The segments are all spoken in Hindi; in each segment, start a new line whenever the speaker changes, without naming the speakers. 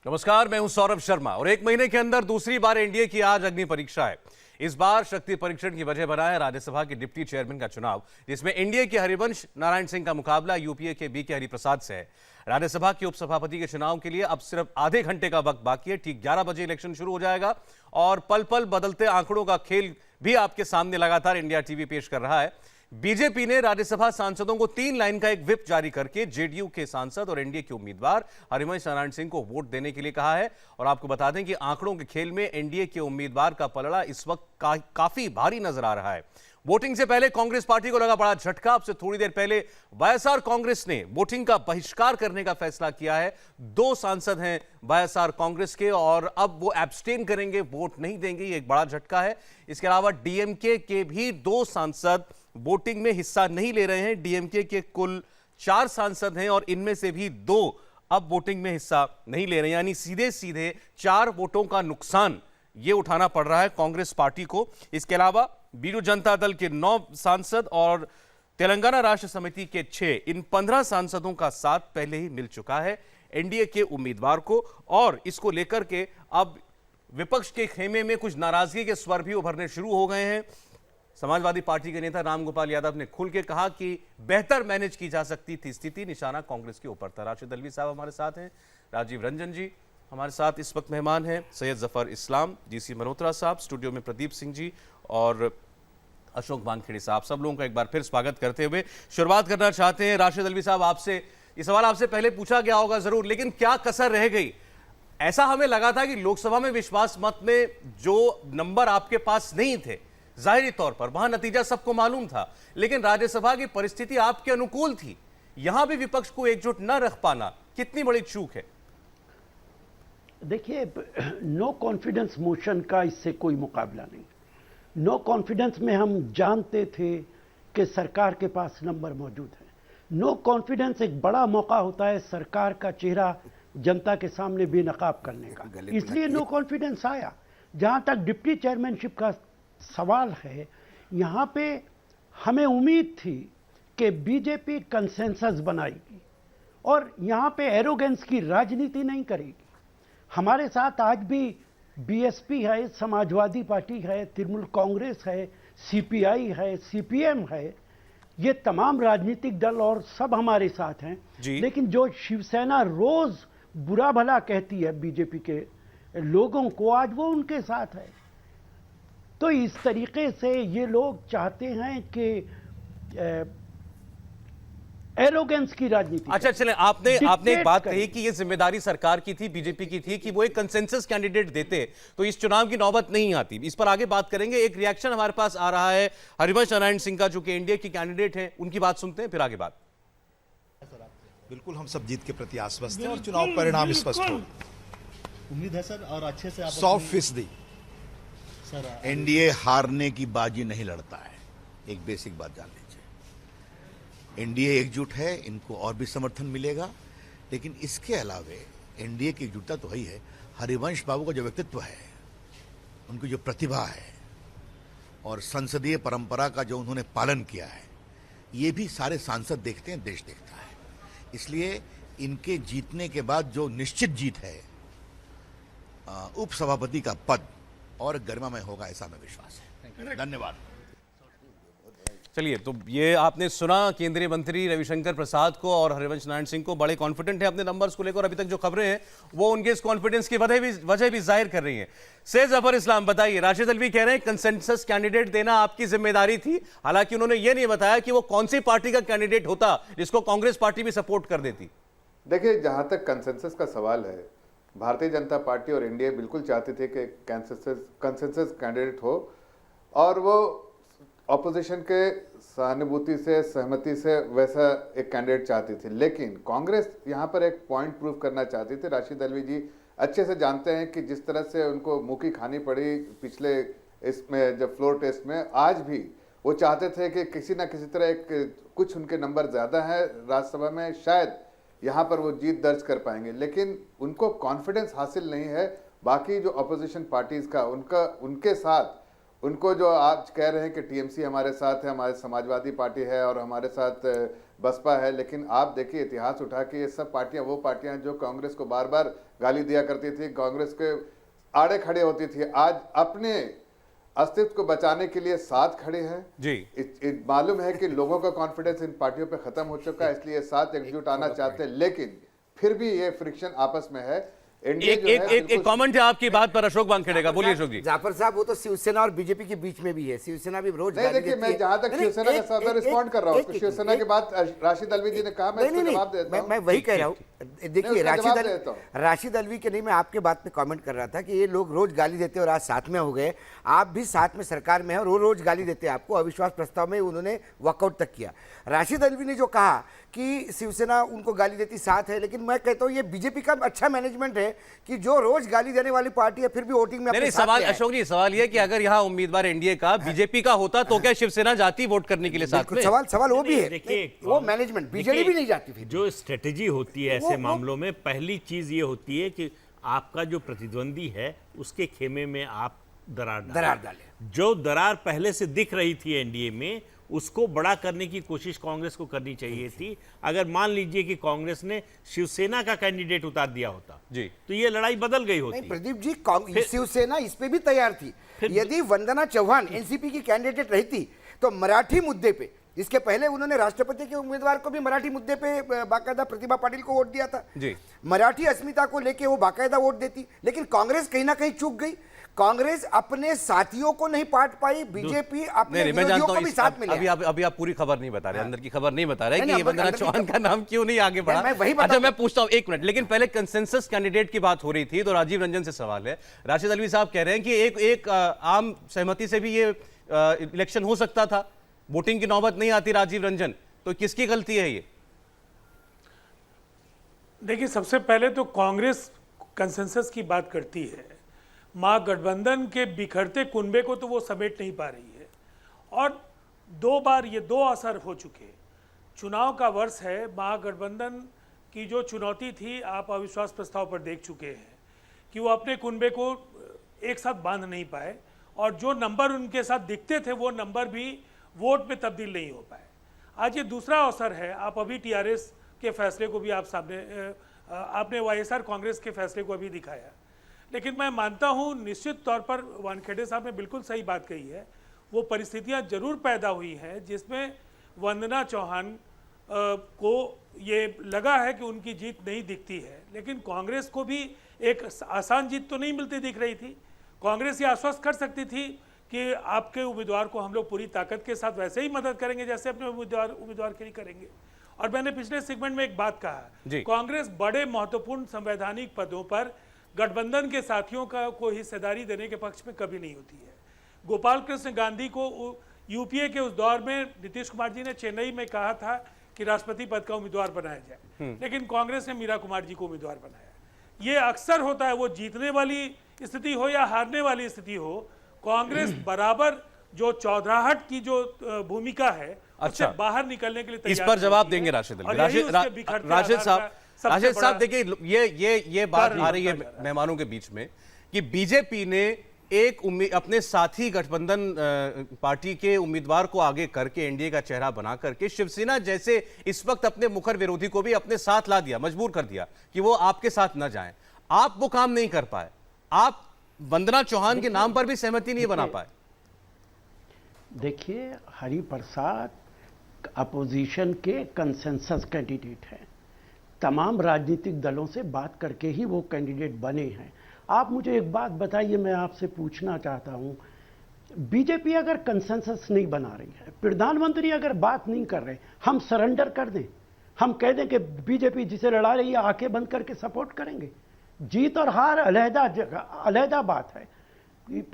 नमस्कार, मैं हूं सौरभ शर्मा और एक महीने के अंदर दूसरी बार एनडीए की आज अग्नि परीक्षा है। इस बार शक्ति परीक्षण की वजह बना है राज्यसभा के डिप्टी चेयरमैन का चुनाव, जिसमें एनडीए के हरिवंश नारायण सिंह का मुकाबला यूपीए के बीके हरिप्रसाद से है। राज्यसभा के उपसभापति के चुनाव के लिए अब सिर्फ आधे घंटे का वक्त बाकी है। ठीक 11 बजे इलेक्शन शुरू हो जाएगा और पल पल बदलते आंकड़ों का खेल भी आपके सामने लगातार इंडिया टीवी पेश कर रहा है। बीजेपी ने राज्यसभा सांसदों को 3 लाइन का एक व्हिप जारी करके जेडीयू के सांसद और एनडीए के उम्मीदवार हरिवंश नारायण सिंह को वोट देने के लिए कहा है। और आपको बता दें कि आंकड़ों के खेल में एनडीए के उम्मीदवार का पलड़ा इस वक्त काफी भारी नजर आ रहा है। वोटिंग से पहले कांग्रेस पार्टी को लगा बड़ा झटका। अब से थोड़ी देर पहले वाईएसआर कांग्रेस ने वोटिंग का बहिष्कार करने का फैसला किया है। 2 सांसद हैं वाईएसआर कांग्रेस के और अब वो एब्सटेन करेंगे, वोट नहीं देंगे। ये एक बड़ा झटका है। इसके अलावा डीएमके के भी 2 सांसद वोटिंग में हिस्सा नहीं ले रहे हैं। डीएमके के कुल 4 सांसद हैं और इनमें से भी 2 अब वोटिंग में हिस्सा नहीं ले रहे हैं, यानी सीधे सीधे 4 वोटों का नुकसान ये उठाना पड़ रहा है कांग्रेस पार्टी को। इसके अलावा बीजू जनता दल के 9 सांसद और तेलंगाना राष्ट्र समिति के 6, इन 15 सांसदों का साथ पहले ही मिल चुका है एनडीए के उम्मीदवार को। और इसको लेकर के अब विपक्ष के खेमे में कुछ नाराजगी के स्वर भी उभरने शुरू हो गए हैं। समाजवादी पार्टी के नेता रामगोपाल यादव ने खुल के कहा कि बेहतर मैनेज की जा सकती थी स्थिति, निशाना कांग्रेस के ऊपर था। राशिद अल्वी साहब हमारे साथ हैं, राजीव रंजन जी हमारे साथ इस वक्त मेहमान हैं, सैयद जफर इस्लाम, जीसी मल्होत्रा साहब, स्टूडियो में प्रदीप सिंह जी और अशोक वानखेड़े साहब। सब लोगों का एक बार फिर स्वागत करते हुए शुरुआत करना चाहते हैं राशिद अल्वी साहब आपसे। ये सवाल आपसे पहले पूछा गया होगा जरूर, लेकिन क्या कसर रह गई? ऐसा हमें लगा था कि लोकसभा में विश्वास मत में जो नंबर आपके पास नहीं थे, जाहिरी तौर पर वहां नतीजा सबको मालूम था, लेकिन राज्यसभा की परिस्थिति आपके अनुकूल थी। यहां भी विपक्ष को एकजुट न रख पाना कितनी बड़ी चूक है?
देखिए, नो कॉन्फिडेंस मोशन का इससे कोई मुकाबला नहीं। नो कॉन्फिडेंस में हम जानते थे कि सरकार के पास नंबर मौजूद है। नो कॉन्फिडेंस एक बड़ा मौका होता है सरकार का चेहरा जनता के सामने बेनकाब करने का, इसलिए नो कॉन्फिडेंस आया। जहां तक डिप्टी चेयरमैनशिप का सवाल है, यहां पे हमें उम्मीद थी कि बीजेपी कंसेंसस बनाएगी और यहां पे एरोगेंस की राजनीति नहीं करेगी। हमारे साथ आज भी बीएसपी है, समाजवादी पार्टी है, तृणमूल कांग्रेस है, सीपीआई है, सीपीएम है, ये तमाम राजनीतिक दल और सब हमारे साथ हैं। लेकिन जो शिवसेना रोज बुरा भला कहती है बीजेपी के लोगों को, आज वो उनके साथ है। तो इस तरीके से ये लोग चाहते हैं कि एरोगेंस की राजनीति।
अच्छा चलें, आपने एक बात कही कि ये जिम्मेदारी सरकार की थी, बीजेपी की थी कि वो एक कंसेंसस कैंडिडेट देते तो इस चुनाव की नौबत नहीं आती। इस पर आगे बात करेंगे। एक रिएक्शन हमारे पास आ रहा है हरिवंश नारायण सिंह का, जो कि एनडीए के कैंडिडेट हैं, उनकी बात सुनते हैं फिर आगे बात।
बिल्कुल, हम सब जीत के प्रति आश्वस्त हैं और चुनाव परिणाम स्पष्ट हो।
उम्मीद है सर, और अच्छे से
100% एनडीए हारने की बाजी नहीं लड़ता है। एक बेसिक बात जान लीजिए, एनडीए एकजुट है, इनको और भी समर्थन मिलेगा। लेकिन इसके अलावे एनडीए की एकजुटता तो वही है, हरिवंश बाबू का जो व्यक्तित्व है, उनकी जो प्रतिभा है और संसदीय परंपरा का जो उन्होंने पालन किया है, ये भी सारे सांसद देखते हैं, देश देखता है। इसलिए इनके जीतने के बाद जो निश्चित जीत है, उपसभापति का पद और गरिमामय होगा, ऐसा हमें विश्वास है। धन्यवाद।
चलिए, तो ये आपने सुना केंद्रीय मंत्री रविशंकर प्रसाद को और हरिवंश नारायण सिंह को। बड़े कॉन्फिडेंट है अपने नंबर्स को लेकर। अभी तक जो खबरें हैं वो उनके इस कॉन्फिडेंस की वजह भी जाहिर कर रही हैं। सैयद जफर इस्लाम बताइए, राशिद अल्वी कह रहे हैं कंसेंसस कैंडिडेट देना आपकी जिम्मेदारी थी, हालांकि उन्होंने ये नहीं बताया कि वो कौन सी पार्टी का कैंडिडेट होता जिसको कांग्रेस पार्टी भी सपोर्ट कर देती।
देखिए, जहां तक कंसेंसस का सवाल है, भारतीय जनता पार्टी और एनडीए बिल्कुल चाहते थे कि कंसेंसस कैंडिडेट हो और वो ऑपोजिशन के सहानुभूति से, सहमति से वैसा एक कैंडिडेट चाहती थी। लेकिन कांग्रेस यहाँ पर एक पॉइंट प्रूव करना चाहती थी। राशिद अल्वी जी अच्छे से जानते हैं कि जिस तरह से उनको मुँह खानी पड़ी पिछले इसमें, जब फ्लोर टेस्ट में, आज भी वो चाहते थे कि किसी ना किसी तरह एक कुछ उनके नंबर ज़्यादा है राज्यसभा में, शायद यहाँ पर वो जीत दर्ज कर पाएंगे। लेकिन उनको कॉन्फिडेंस हासिल नहीं है बाकी जो अपोजिशन पार्टीज़ का, उनके साथ उनको जो आज कह रहे हैं कि टीएमसी हमारे साथ है, हमारे समाजवादी पार्टी है और हमारे साथ बसपा है, लेकिन आप देखिए इतिहास उठा के, ये सब पार्टियां वो पार्टियां जो कांग्रेस को बार बार गाली दिया करती थी, कांग्रेस के आड़े खड़े होती थी, आज अपने अस्तित्व को बचाने के लिए साथ खड़े हैं जी। मालूम है कि लोगों का कॉन्फिडेंस इन पार्टियों पे खत्म हो चुका है, इसलिए साथ एकजुट आना चाहते हैं, लेकिन फिर भी ये फ्रिक्शन आपस में है।
एक कमेंट है आपकी बात पर अशोक वानखेड़े का, बोलिए अशोक जी।
जाफर साहब, वो तो शिवसेना और बीजेपी के बीच में भी है, शिवसेना भी रोज
नहीं, देखिए मैं जहां तक शिवसेना के साथ रिस्पॉन्ड कर रहा हूं, शिवसेना के बाद राशिद अलवी जी ने कहा, मैं इसका जवाब देता हूं।
मैं वही कह रहा हूं, देखिए राशिद अलवी के नहीं, मैं आपके बात पे कमेंट कर रहा था कि ये लोग रोज गाली देते और आज साथ में हो गए, आप भी साथ में सरकार में है और रोज गाली देते हैं आपको। अविश्वास प्रस्ताव में उन्होंने वॉकआउट तक किया। राशिद अलवी ने जो कहा कि शिवसेना उनको गाली देती साथ है, लेकिन मैं कहता हूं ये बीजेपी का अच्छा मैनेजमेंट है कि जो रोज गाली देने वाली पार्टी है फिर भी वोटिंग में
नहीं, सवाल अशोक जी, सवाल ये कि अगर यहाँ उम्मीदवार एनडीए का बीजेपी का होता तो क्या शिवसेना जाती वोट करने के लिए साथ में?
सवाल वो भी है, देखिए वो मैनेजमेंट बीजेपी भी नहीं जाती फिर।
जो स्ट्रेटेजी होती है ऐसे मामलों में, पहली चीज ये होती है कि आपका जो प्रतिद्वंदी है उसके खेमे में आप दरार डालें। जो दरार पहले से दिख रही थी एनडीए में, उसको बड़ा करने की कोशिश कांग्रेस को करनी चाहिए थी। अगर मान लीजिए कि कांग्रेस ने शिवसेना का कैंडिडेट उतार दिया होता जी, तो ये लड़ाई बदल गई होती।
प्रदीप जी, शिवसेना इस पे भी तैयार थी। यदि वंदना चौहान एनसीपी की कैंडिडेट रहती तो मराठी मुद्दे पे, इसके पहले उन्होंने राष्ट्रपति के उम्मीदवार को भी मराठी मुद्दे पे बाकायदा प्रतिभा पाटिल को वोट दिया था जी। मराठी अस्मिता को लेके वो बाकायदा वोट देती, लेकिन कांग्रेस कहीं ना कहीं चूक गई। कांग्रेस अपने साथियों को नहीं पाट पाई, बीजेपी अपने विरोधियों को भी साथ मिला।
अभी आप पूरी खबर नहीं बता रहे, अंदर की खबर नहीं बता रहे कि ये वंदना चौहान का नाम क्यों नहीं आगे बढ़ा। अच्छा, मैं पूछता हूं, एक मिनट, लेकिन पहले कंसेंसस कैंडिडेट की बात हो रही थी तो राजीव रंजन से सवाल है। राशिद अलवी साहब कह रहे हैं कि एक आम सहमति से भी ये इलेक्शन हो सकता था, वोटिंग की नौबत नहीं आती। राजीव रंजन, तो किसकी गलती है ये?
देखिए, सबसे पहले तो कांग्रेस कंसेंसस की बात करती है, महागठबंधन के बिखरते कुनबे को तो वो समेट नहीं पा रही है। और 2 बार ये 2 असर हो चुके। चुनाव का वर्ष है, महागठबंधन की जो चुनौती थी आप अविश्वास प्रस्ताव पर देख चुके हैं कि वो अपने कुनबे को एक साथ बांध नहीं पाए, और जो नंबर उनके साथ दिखते थे वो नंबर भी वोट में तब्दील नहीं हो पाए। आज ये दूसरा अवसर है, आप अभी टीआरएस के फैसले को भी आप सामने, आपने वाईएसआर कांग्रेस के फैसले को अभी दिखाया, लेकिन मैं मानता हूं निश्चित तौर पर वानखेड़े साहब ने बिल्कुल सही बात कही है। वो परिस्थितियां जरूर पैदा हुई हैं जिसमें वंदना चौहान को ये लगा है कि उनकी जीत नहीं दिखती है, लेकिन कांग्रेस को भी एक आसान जीत तो नहीं मिलती दिख रही थी। कांग्रेस ये आश्वस्त कर सकती थी कि आपके उम्मीदवार को हम लोग पूरी ताकत के साथ वैसे ही मदद करेंगे जैसे अपने उम्मीदवार के लिए करेंगे। और मैंने पिछले सेगमेंट में एक बात कहा, कांग्रेस बड़े महत्वपूर्ण संवैधानिक पदों पर गठबंधन के साथियों को हिस्सेदारी देने के पक्ष में कभी नहीं होती है। गोपाल कृष्ण गांधी को यूपीए के उस दौर में नीतीश कुमार जी ने चेन्नई में कहा था कि राष्ट्रपति पद का उम्मीदवार बनाया जाए, लेकिन कांग्रेस ने मीरा कुमार जी को उम्मीदवार बनाया। ये अक्सर होता है, वो जीतने वाली स्थिति हो या हारने वाली स्थिति हो, कांग्रेस बराबर जो चौधराहट की जो भूमिका है उससे बाहर निकलने के लिए तैयार।
इस पर जवाब देंगे राशिद अलवी। राशिद साहब, देखिए ये बात आ रही है मेहमानों के बीच में कि बीजेपी ने अपने साथी गठबंधन पार्टी के उम्मीदवार को आगे करके एनडीए का चेहरा बना करके शिवसेना जैसे इस वक्त अपने मुखर विरोधी को भी अपने साथ ला दिया, मजबूर कर दिया कि वो आपके साथ न जाएं। आप वो काम नहीं कर पाए, आप वंदना चौहान के नाम पर भी सहमति नहीं बना पाए।
देखिए, हरिप्रसाद अपोजिशन के कंसेंसस कैंडिडेट हैं, तमाम राजनीतिक दलों से बात करके ही वो कैंडिडेट बने हैं। आप मुझे एक बात बताइए, मैं आपसे पूछना चाहता हूं, बीजेपी अगर कंसेंसस नहीं बना रही है, प्रधानमंत्री अगर बात नहीं कर रहे, हम सरेंडर कर दें, हम कह दें कि बीजेपी जिसे लड़ा रही है आंखें बंद करके सपोर्ट करेंगे? जीत और हार अलहदा बात है,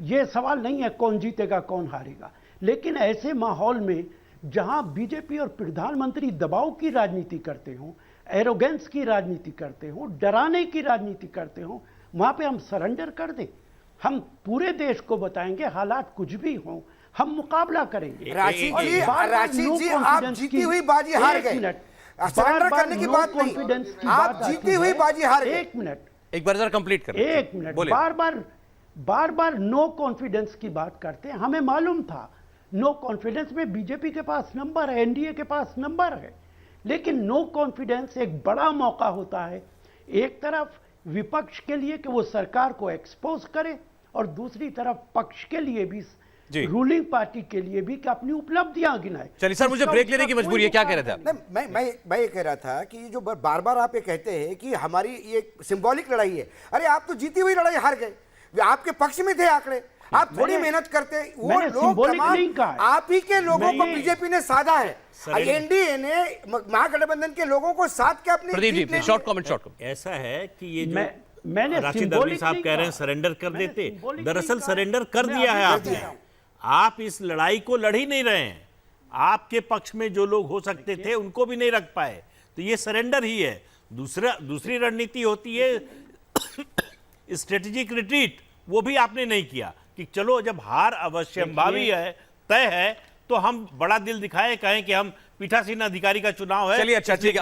ये सवाल नहीं है कौन जीतेगा कौन हारेगा। लेकिन ऐसे माहौल में जहां बीजेपी और प्रधानमंत्री दबाव की राजनीति करते हों, एरोगेंस की राजनीति करते हों, डराने की राजनीति करते हों, वहां पे हम सरेंडर कर दें? हम पूरे देश को बताएंगे हालात कुछ भी हों, हम मुकाबला करेंगे।
राशिद जी, आप जीती हुई बाजी हार गए। सरेंडर करने की बात नहीं, आप जीती हुई बाजी हार गए।
एक मिनट,
एक बार जरा कंप्लीट करें।
एक मिनट, बार बार नो कॉन्फिडेंस की बात करते हैं। हमें मालूम था नो कॉन्फिडेंस में बीजेपी के पास नंबर है, एनडीए के पास नंबर है, लेकिन नो कॉन्फिडेंस एक बड़ा मौका होता है, एक तरफ विपक्ष के लिए कि वो सरकार को एक्सपोज करे और दूसरी तरफ पक्ष के लिए भी,
जी।
रूलिंग पार्टी के लिए भी कि अपनी उपलब्धियां गिनाए।
चलिए सर, मुझे
इसका
ब्रेक लेने
उसका
की मजबूरी है,
कोई
क्या कह रहे थे आप?
नहीं, मैं ये कह रहा था कि जो बार बार आप ये कहते हैं कि हमारी ये सिंबॉलिक लड़ाई है, अरे आप तो जीती हुई लड़ाई हार गए, आपके पक्ष में थे आंकड़े, आप थोड़ी मेहनत करते, वो
मैंने
लोग
symbolic
तमाम
नहीं कहा है।
आप ही के लोगों को
मैं-
बीजेपी ने साधा है, एनडीए ने महागठबंधन के लोगों को साध के अपनी
प्रदीप
जीत
जी,
ले ली
शॉर्ट
है।
Comment, short comment.
ऐसा है कि ये जो
मैंने
राशिद
symbolic
अरबी साहब
नहीं
कह रहे हैं
कहा।
सरेंडर कर
मैंने
देते,
symbolic
दरअसल
नहीं कहा।
सरेंडर कर
मैं
दिया है
अभी
आपने।
कर दिया।
आप इस लड़ाई को लड़ ही नहीं रहे हैं, आपके पक्ष में जो लोग हो सकते थे उनको भी नहीं रख पाए, तो ये सरेंडर ही है। दूसरी रणनीति होती है स्ट्रेटेजिक रिट्रीट, वो भी आपने नहीं किया कि चलो जब हार अवश्यंभावी है, तय है, तो हम बड़ा दिल दिखाए, कहें कि हम पीठासीन अधिकारी का चुनाव है।
चलिए, अच्छा ठीक है।